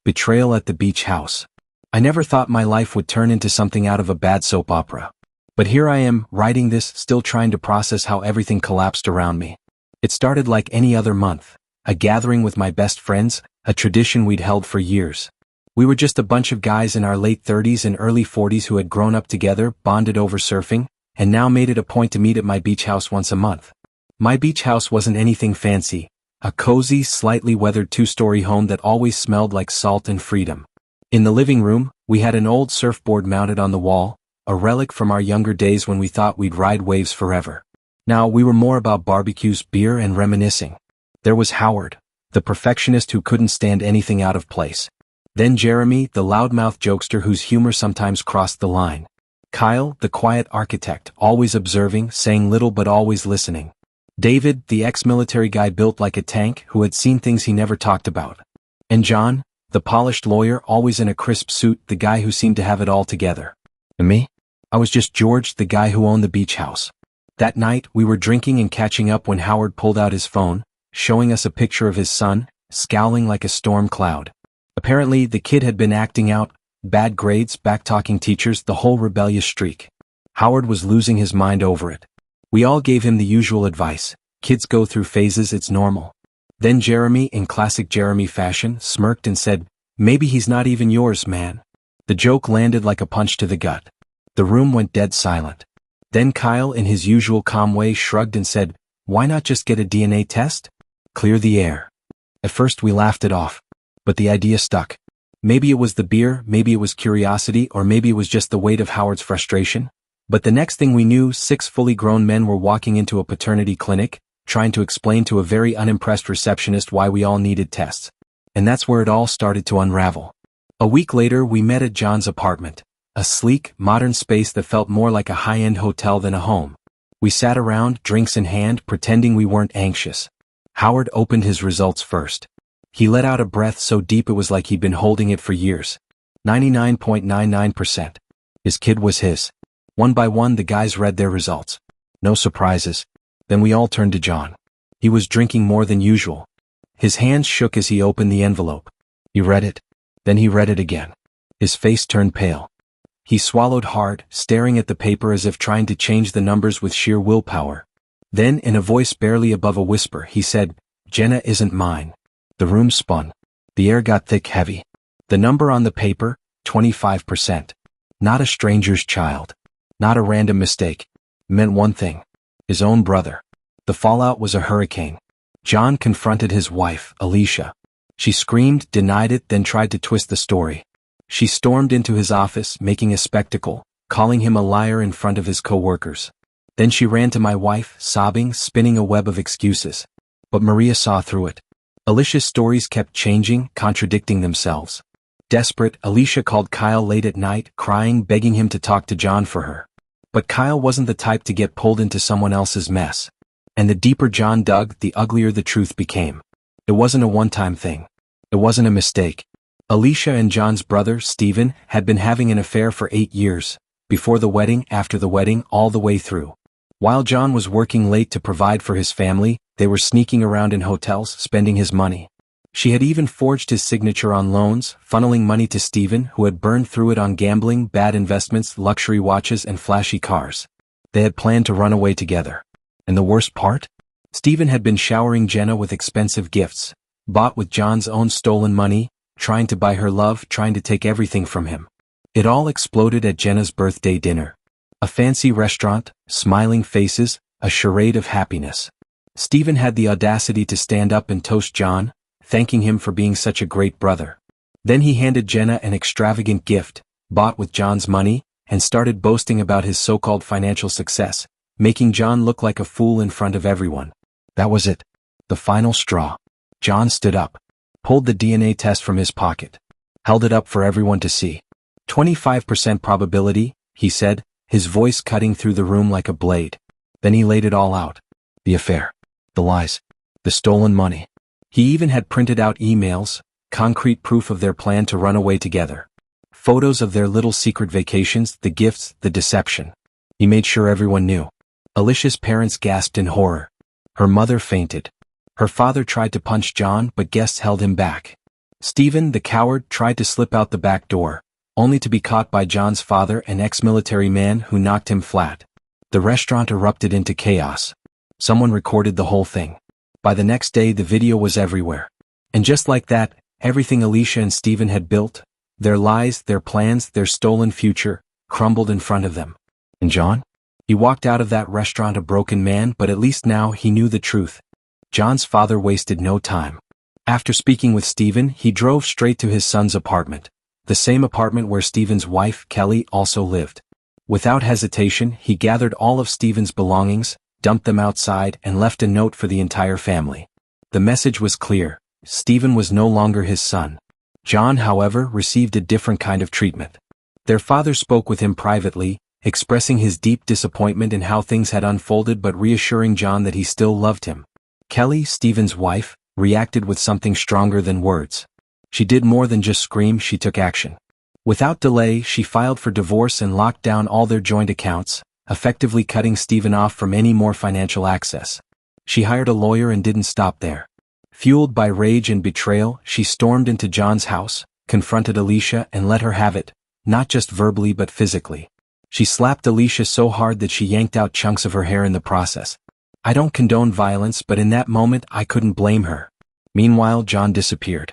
Betrayal at the beach house. I never thought my life would turn into something out of a bad soap opera. But here I am, writing this, still trying to process how everything collapsed around me. It started like any other month. A gathering with my best friends, a tradition we'd held for years. We were just a bunch of guys in our late 30s and early 40s who had grown up together, bonded over surfing, and now made it a point to meet at my beach house once a month. My beach house wasn't anything fancy. A cozy, slightly weathered two-story home that always smelled like salt and freedom. In the living room, we had an old surfboard mounted on the wall, a relic from our younger days when we thought we'd ride waves forever. Now, we were more about barbecues, beer, and reminiscing. There was Howard, the perfectionist who couldn't stand anything out of place. Then Jeremy, the loudmouth jokester whose humor sometimes crossed the line. Kyle, the quiet architect, always observing, saying little but always listening. David, the ex-military guy built like a tank who had seen things he never talked about. And Jon, the polished lawyer, always in a crisp suit, the guy who seemed to have it all together. And me? I was just George, the guy who owned the beach house. That night, we were drinking and catching up when Howard pulled out his phone, showing us a picture of his son, scowling like a storm cloud. Apparently, the kid had been acting out, bad grades, back-talking teachers, the whole rebellious streak. Howard was losing his mind over it. We all gave him the usual advice. Kids go through phases, it's normal. Then Jeremy, in classic Jeremy fashion, smirked and said, "Maybe he's not even yours, man." The joke landed like a punch to the gut. The room went dead silent. Then Kyle, in his usual calm way, shrugged and said, "Why not just get a DNA test? Clear the air." At first we laughed it off. But the idea stuck. Maybe it was the beer, maybe it was curiosity, or maybe it was just the weight of Howard's frustration. But the next thing we knew, 6 fully grown men were walking into a paternity clinic, trying to explain to a very unimpressed receptionist why we all needed tests. And that's where it all started to unravel. A week later, we met at Jon's apartment. A sleek, modern space that felt more like a high-end hotel than a home. We sat around, drinks in hand, pretending we weren't anxious. Howard opened his results first. He let out a breath so deep it was like he'd been holding it for years. 99.99%. His kid was his. One by one, the guys read their results. No surprises. Then we all turned to Jon. He was drinking more than usual. His hands shook as he opened the envelope. He read it. Then he read it again. His face turned pale. He swallowed hard, staring at the paper as if trying to change the numbers with sheer willpower. Then, in a voice barely above a whisper, he said, "Jenna isn't mine." The room spun. The air got thick, heavy. The number on the paper, 25%. Not a stranger's child. Not a random mistake. Meant one thing. His own brother. The fallout was a hurricane. Jon confronted his wife, Alicia. She screamed, denied it, then tried to twist the story. She stormed into his office, making a spectacle, calling him a liar in front of his co-workers. Then she ran to my wife, sobbing, spinning a web of excuses. But Maria saw through it. Alicia's stories kept changing, contradicting themselves. Desperate, Alicia called Kyle late at night, crying, begging him to talk to Jon for her. But Kyle wasn't the type to get pulled into someone else's mess. And the deeper Jon dug, the uglier the truth became. It wasn't a one-time thing. It wasn't a mistake. Alicia and Jon's brother, Steven, had been having an affair for 8 years. Before the wedding, after the wedding, all the way through. While Jon was working late to provide for his family, they were sneaking around in hotels, spending his money. She had even forged his signature on loans, funneling money to Steven, who had burned through it on gambling, bad investments, luxury watches, and flashy cars. They had planned to run away together. And the worst part? Steven had been showering Jenna with expensive gifts, bought with Jon's own stolen money, trying to buy her love, trying to take everything from him. It all exploded at Jenna's birthday dinner. A fancy restaurant, smiling faces, a charade of happiness. Steven had the audacity to stand up and toast Jon, thanking him for being such a great brother. Then he handed Jenna an extravagant gift, bought with Jon's money, and started boasting about his so-called financial success, making Jon look like a fool in front of everyone. That was it. The final straw. Jon stood up, pulled the DNA test from his pocket, held it up for everyone to see. 25% probability, he said, his voice cutting through the room like a blade. Then he laid it all out. The affair. The lies. The stolen money. He even had printed out emails, concrete proof of their plan to run away together. Photos of their little secret vacations, the gifts, the deception. He made sure everyone knew. Alicia's parents gasped in horror. Her mother fainted. Her father tried to punch Jon, but guests held him back. Steven, the coward, tried to slip out the back door, only to be caught by Jon's father, an ex-military man who knocked him flat. The restaurant erupted into chaos. Someone recorded the whole thing. By the next day, the video was everywhere. And just like that, everything Alicia and Steven had built, their lies, their plans, their stolen future, crumbled in front of them. And Jon? He walked out of that restaurant a broken man, but at least now he knew the truth. Jon's father wasted no time. After speaking with Steven, he drove straight to his son's apartment, the same apartment where Steven's wife, Kelly, also lived. Without hesitation, he gathered all of Steven's belongings, dumped them outside, and left a note for the entire family. The message was clear: Steven was no longer his son. Jon, however, received a different kind of treatment. Their father spoke with him privately, expressing his deep disappointment in how things had unfolded but reassuring Jon that he still loved him. Kelly, Steven's wife, reacted with something stronger than words. She did more than just scream, she took action. Without delay, she filed for divorce and locked down all their joint accounts, effectively cutting Steven off from any more financial access. She hired a lawyer and didn't stop there. Fueled by rage and betrayal, she stormed into Jon's house, confronted Alicia and let her have it, not just verbally but physically. She slapped Alicia so hard that she yanked out chunks of her hair in the process. I don't condone violence, but in that moment I couldn't blame her. Meanwhile, Jon disappeared.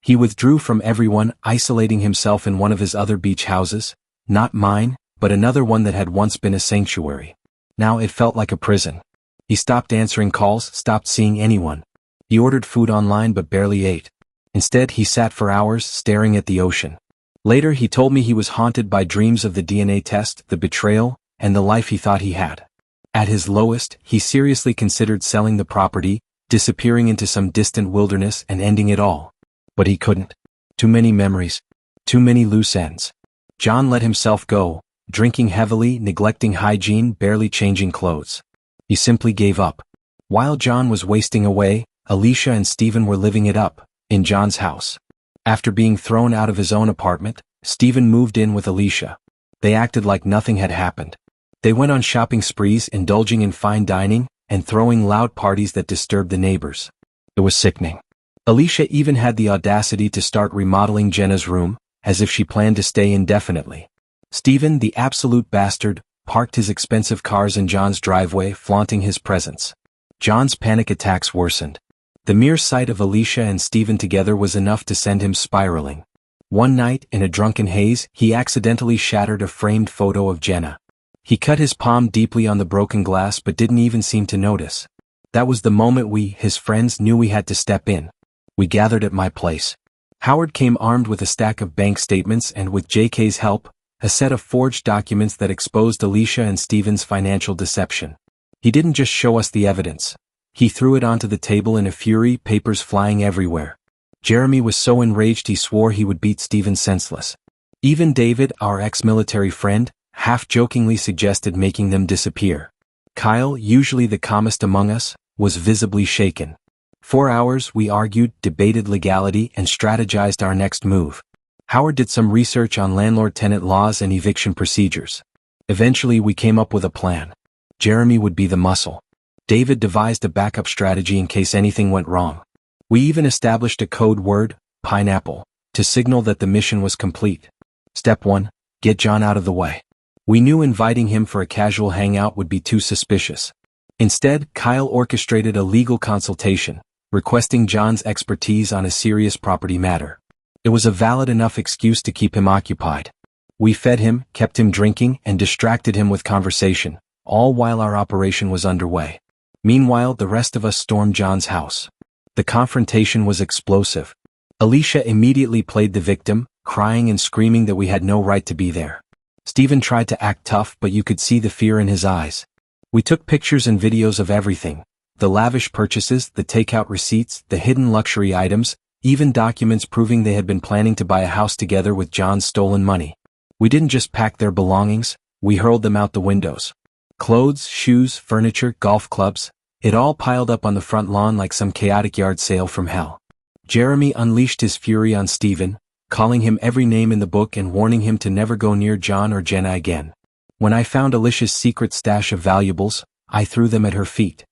He withdrew from everyone, isolating himself in one of his other beach houses, not mine, but another one that had once been a sanctuary. Now it felt like a prison. He stopped answering calls, stopped seeing anyone. He ordered food online but barely ate. Instead, he sat for hours, staring at the ocean. Later, he told me he was haunted by dreams of the DNA test, the betrayal, and the life he thought he had. At his lowest, he seriously considered selling the property, disappearing into some distant wilderness and ending it all. But he couldn't. Too many memories. Too many loose ends. Jon let himself go, drinking heavily, neglecting hygiene, barely changing clothes. He simply gave up. While Jon was wasting away, Alicia and Steven were living it up, in Jon's house. After being thrown out of his own apartment, Steven moved in with Alicia. They acted like nothing had happened. They went on shopping sprees, indulging in fine dining, and throwing loud parties that disturbed the neighbors. It was sickening. Alicia even had the audacity to start remodeling Jenna's room, as if she planned to stay indefinitely. Steven, the absolute bastard, parked his expensive cars in Jon's driveway, flaunting his presence. Jon's panic attacks worsened. The mere sight of Alicia and Steven together was enough to send him spiraling. One night, in a drunken haze, he accidentally shattered a framed photo of Jenna. He cut his palm deeply on the broken glass but didn't even seem to notice. That was the moment we, his friends, knew we had to step in. We gathered at my place. Howard came armed with a stack of bank statements and, with JK's help, a set of forged documents that exposed Alicia and Steven's financial deception. He didn't just show us the evidence. He threw it onto the table in a fury, papers flying everywhere. Jeremy was so enraged he swore he would beat Steven senseless. Even David, our ex-military friend, half-jokingly suggested making them disappear. Kyle, usually the calmest among us, was visibly shaken. 4 hours we argued, debated legality, and strategized our next move. Howard did some research on landlord-tenant laws and eviction procedures. Eventually we came up with a plan. Jeremy would be the muscle. David devised a backup strategy in case anything went wrong. We even established a code word, pineapple, to signal that the mission was complete. Step 1. Get Jon out of the way. We knew inviting him for a casual hangout would be too suspicious. Instead, Kyle orchestrated a legal consultation, requesting Jon's expertise on a serious property matter. It was a valid enough excuse to keep him occupied. We fed him, kept him drinking, and distracted him with conversation, all while our operation was underway. Meanwhile, the rest of us stormed Jon's house. The confrontation was explosive. Alicia immediately played the victim, crying and screaming that we had no right to be there. Steven tried to act tough, but you could see the fear in his eyes. We took pictures and videos of everything. The lavish purchases, the takeout receipts, the hidden luxury items, even documents proving they had been planning to buy a house together with Jon's stolen money. We didn't just pack their belongings, we hurled them out the windows. Clothes, shoes, furniture, golf clubs, it all piled up on the front lawn like some chaotic yard sale from hell. Jeremy unleashed his fury on Steven, calling him every name in the book and warning him to never go near Jon or Jenna again. When I found Alicia's secret stash of valuables, I threw them at her feet.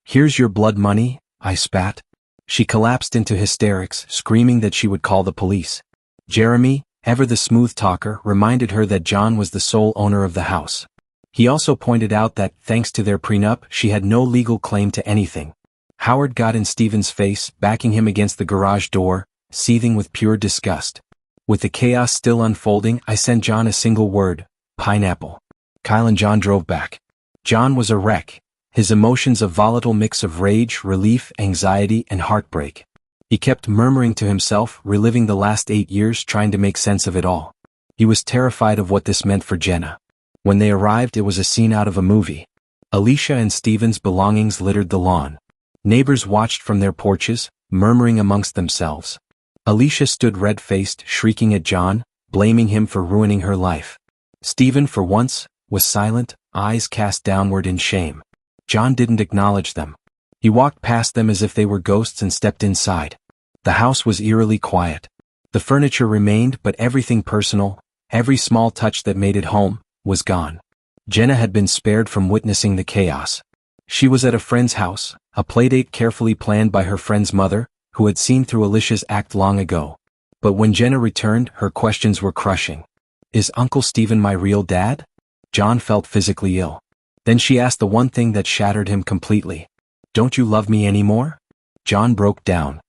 "Here's your blood money," I spat. She collapsed into hysterics, screaming that she would call the police. Jeremy, ever the smooth talker, reminded her that Jon was the sole owner of the house. He also pointed out that, thanks to their prenup, she had no legal claim to anything. Howard got in Steven's face, backing him against the garage door, seething with pure disgust. With the chaos still unfolding, I sent Jon a single word: pineapple. Kyle and Jon drove back. Jon was a wreck, his emotions a volatile mix of rage, relief, anxiety, and heartbreak. He kept murmuring to himself, reliving the last 8 years, trying to make sense of it all. He was terrified of what this meant for Jenna. When they arrived, it was a scene out of a movie. Alicia and Steven's belongings littered the lawn. Neighbors watched from their porches, murmuring amongst themselves. Alicia stood red-faced, shrieking at Jon, blaming him for ruining her life. Steven, for once, was silent, eyes cast downward in shame. Jon didn't acknowledge them. He walked past them as if they were ghosts and stepped inside. The house was eerily quiet. The furniture remained, but everything personal, every small touch that made it home, was gone. Jenna had been spared from witnessing the chaos. She was at a friend's house, a playdate carefully planned by her friend's mother, who had seen through Alicia's act long ago. But when Jenna returned, her questions were crushing. Is Uncle Steven my real dad? Jon felt physically ill. Then she asked the one thing that shattered him completely. Don't you love me anymore? Jon broke down.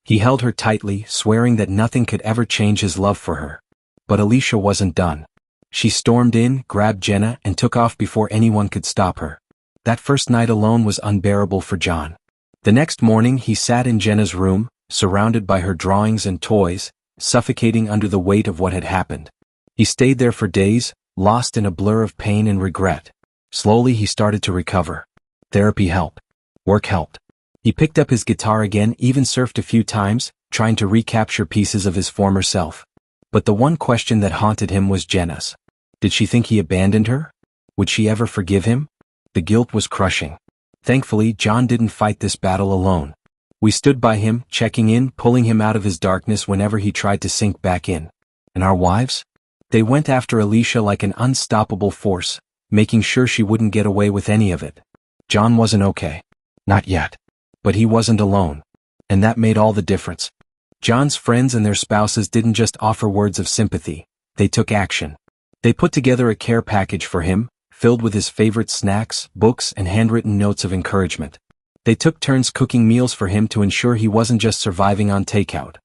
He held her tightly, swearing that nothing could ever change his love for her. But Alicia wasn't done. She stormed in, grabbed Jenna, and took off before anyone could stop her. That first night alone was unbearable for Jon. The next morning he sat in Jenna's room, surrounded by her drawings and toys, suffocating under the weight of what had happened. He stayed there for days, lost in a blur of pain and regret. Slowly he started to recover. Therapy helped. Work helped. He picked up his guitar again, even surfed a few times, trying to recapture pieces of his former self. But the one question that haunted him was Jenna's. Did she think he abandoned her? Would she ever forgive him? The guilt was crushing. Thankfully, Jon didn't fight this battle alone. We stood by him, checking in, pulling him out of his darkness whenever he tried to sink back in. And our wives? They went after Alicia like an unstoppable force, making sure she wouldn't get away with any of it. Jon wasn't okay. Not yet. But he wasn't alone. And that made all the difference. Jon's friends and their spouses didn't just offer words of sympathy, they took action. They put together a care package for him, filled with his favorite snacks, books, and handwritten notes of encouragement. They took turns cooking meals for him to ensure he wasn't just surviving on takeout.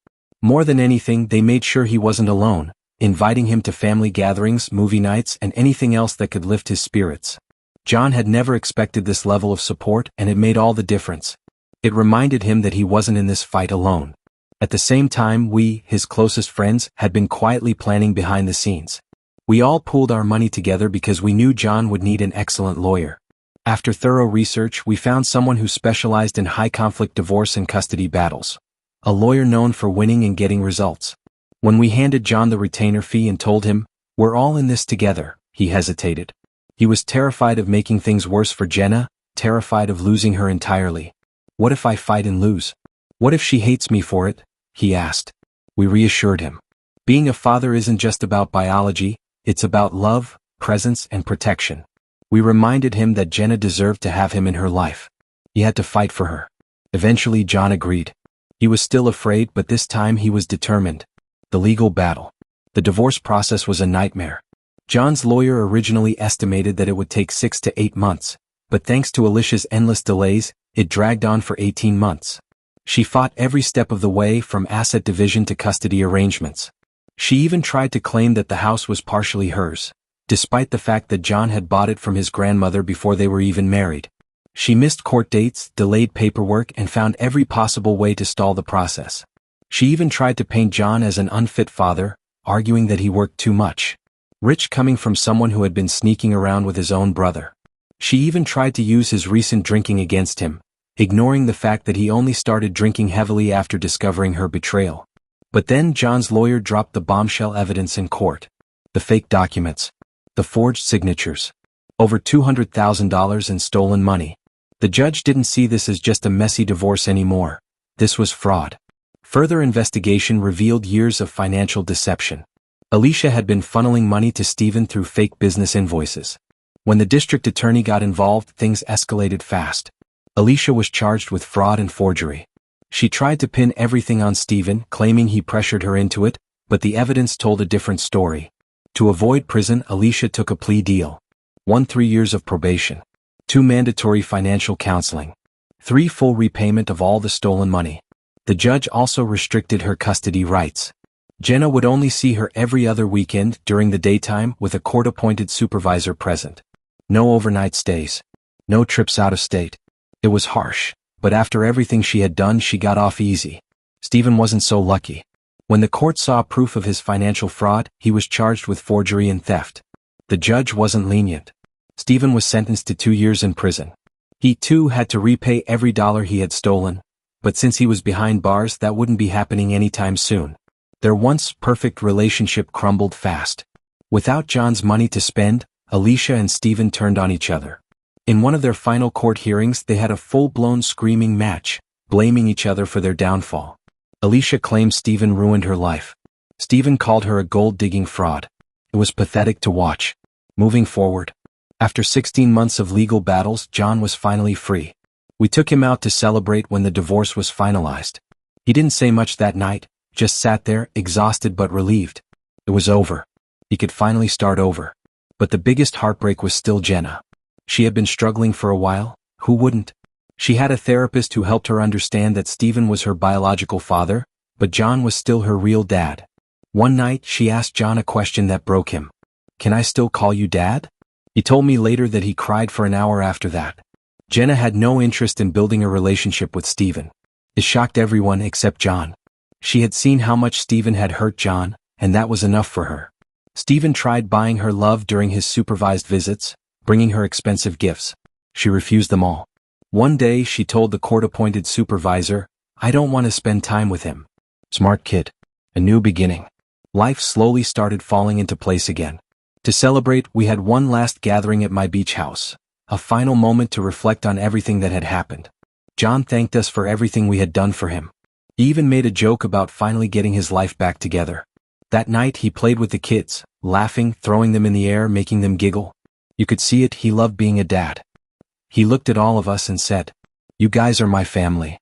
More than anything, they made sure he wasn't alone, inviting him to family gatherings, movie nights, and anything else that could lift his spirits. Jon had never expected this level of support, and it made all the difference. It reminded him that he wasn't in this fight alone. At the same time, we, his closest friends, had been quietly planning behind the scenes. We all pooled our money together because we knew Jon would need an excellent lawyer. After thorough research, we found someone who specialized in high-conflict divorce and custody battles. A lawyer known for winning and getting results. When we handed Jon the retainer fee and told him, "We're all in this together," he hesitated. He was terrified of making things worse for Jenna, terrified of losing her entirely. What if I fight and lose? What if she hates me for it? He asked. We reassured him. Being a father isn't just about biology, it's about love, presence, and protection. We reminded him that Jenna deserved to have him in her life. He had to fight for her. Eventually Jon agreed. He was still afraid, but this time he was determined. The legal battle. The divorce process was a nightmare. Jon's lawyer originally estimated that it would take 6 to 8 months, but thanks to Alicia's endless delays, it dragged on for 18 months. She fought every step of the way, from asset division to custody arrangements. She even tried to claim that the house was partially hers, despite the fact that Jon had bought it from his grandmother before they were even married. She missed court dates, delayed paperwork, and found every possible way to stall the process. She even tried to paint Jon as an unfit father, arguing that he worked too much. Rich, coming from someone who had been sneaking around with his own brother. She even tried to use his recent drinking against him, ignoring the fact that he only started drinking heavily after discovering her betrayal. But then Jon's lawyer dropped the bombshell evidence in court. The fake documents. The forged signatures. Over $200,000 in stolen money. The judge didn't see this as just a messy divorce anymore. This was fraud. Further investigation revealed years of financial deception. Alicia had been funneling money to Steven through fake business invoices. When the district attorney got involved, things escalated fast. Alicia was charged with fraud and forgery. She tried to pin everything on Steven, claiming he pressured her into it, but the evidence told a different story. To avoid prison, Alicia took a plea deal. 3 years of probation. 2 mandatory financial counseling. 3 full repayment of all the stolen money. The judge also restricted her custody rights. Jenna would only see her every other weekend during the daytime with a court-appointed supervisor present. No overnight stays. No trips out of state. It was harsh, but after everything she had done, she got off easy. Steven wasn't so lucky. When the court saw proof of his financial fraud, he was charged with forgery and theft. The judge wasn't lenient. Steven was sentenced to 2 years in prison. He too had to repay every dollar he had stolen, but since he was behind bars, that wouldn't be happening anytime soon. Their once perfect relationship crumbled fast. Without Jon's money to spend, Alicia and Steven turned on each other. In one of their final court hearings, they had a full-blown screaming match, blaming each other for their downfall. Alicia claimed Steven ruined her life. Steven called her a gold-digging fraud. It was pathetic to watch. Moving forward, after 16 months of legal battles, Jon was finally free. We took him out to celebrate when the divorce was finalized. He didn't say much that night, just sat there, exhausted but relieved. It was over. He could finally start over. But the biggest heartbreak was still Jenna. She had been struggling for a while. Who wouldn't? She had a therapist who helped her understand that Steven was her biological father, but Jon was still her real dad. One night, she asked Jon a question that broke him. "Can I still call you Dad?" He told me later that he cried for an hour after that. Jenna had no interest in building a relationship with Steven. It shocked everyone except Jon. She had seen how much Steven had hurt Jon, and that was enough for her. Steven tried buying her love during his supervised visits, bringing her expensive gifts. She refused them all. One day she told the court-appointed supervisor, "I don't want to spend time with him." Smart kid. A new beginning. Life slowly started falling into place again. To celebrate, we had one last gathering at my beach house. A final moment to reflect on everything that had happened. Jon thanked us for everything we had done for him. He even made a joke about finally getting his life back together. That night he played with the kids, laughing, throwing them in the air, making them giggle. You could see it, he loved being a dad. He looked at all of us and said, "You guys are my family."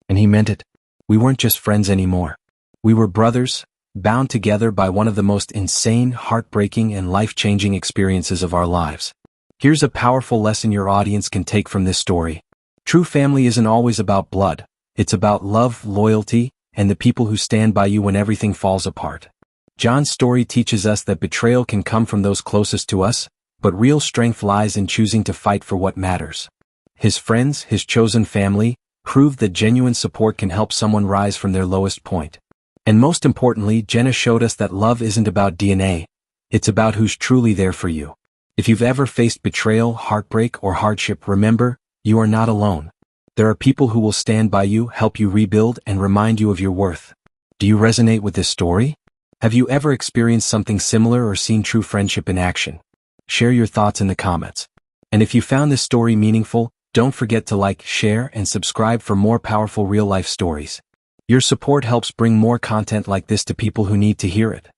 And he meant it. We weren't just friends anymore. We were brothers, bound together by one of the most insane, heartbreaking, and life-changing experiences of our lives. Here's a powerful lesson your audience can take from this story. True family isn't always about blood. It's about love, loyalty, and the people who stand by you when everything falls apart. Jon's story teaches us that betrayal can come from those closest to us, but real strength lies in choosing to fight for what matters. His friends, his chosen family, proved that genuine support can help someone rise from their lowest point. And most importantly, Jenna showed us that love isn't about DNA. It's about who's truly there for you. If you've ever faced betrayal, heartbreak, or hardship, remember, you are not alone. There are people who will stand by you, help you rebuild, and remind you of your worth. Do you resonate with this story? Have you ever experienced something similar or seen true friendship in action? Share your thoughts in the comments. And if you found this story meaningful, don't forget to like, share, and subscribe for more powerful real-life stories. Your support helps bring more content like this to people who need to hear it.